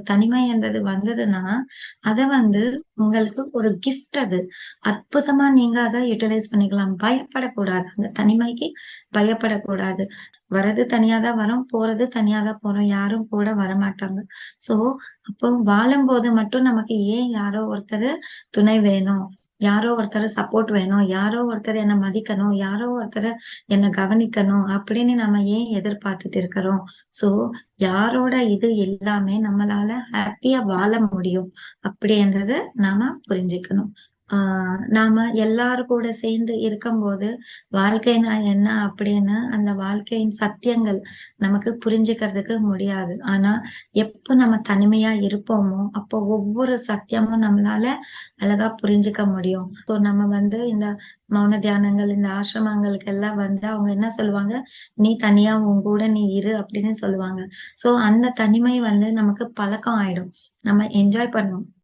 தனிமைன்றது வந்ததுன்னா, அத வந்து உங்களுக்கு ஒரு கிஃப்ட் அது. அற்புதமா நீங்க அத யுட்டிலைஸ் பண்ணிக்கலாம். பயப்படக்கூடாது. அந்த தனிமைக்கு பயப்படக்கூடாது. வரது தனியா தான் வரும், போறது தனியா தான் போறோம். யாரும் கூட வரமாட்டாங்க. ஸோ, அப்போ வாழும்போது மட்டும் நமக்கு ஏன் யாரோ ஒருத்தரு துணை வேணும்? யாரோ ஒருத்தர் சப்போர்ட் வேணும். யாரோ ஒருத்தர் என்ன மதிக்கணும். யாரோ ஒருத்தர் என்ன கவனிக்கணும் அப்படின்னு நம்ம ஏன் எதிர்பார்த்துட்டு இருக்கிறோம்? ஸோ, யாரோட இது எல்லாமே நம்மளால ஹேப்பியா வாழ முடியும் அப்படின்றத நாம புரிஞ்சுக்கணும். ஆ நாம எல்லாரும் கூட சேர்ந்து இருக்கும்போது, வாழ்க்கைனா என்ன அப்படின்னு அந்த வாழ்க்கையின் சத்தியங்கள் நமக்கு புரிஞ்சுக்கிறதுக்கு முடியாது. ஆனா, எப்ப நம்ம தனிமையா இருப்போமோ, அப்போ ஒவ்வொரு சத்தியமும் நம்மளால அழகா புரிஞ்சுக்க முடியும். ஸோ நம்ம வந்து இந்த மௌன தியானங்கள், இந்த ஆசிரமங்களுக்கு எல்லாம் வந்து அவங்க என்ன சொல்லுவாங்க, "நீ தனியா உன் கூட நீ இரு" அப்படின்னு சொல்லுவாங்க. ஸோ அந்த தனிமை வந்து நமக்கு பழக்கம் ஆயிடும். நம்ம என்ஜாய் பண்ணுவோம்.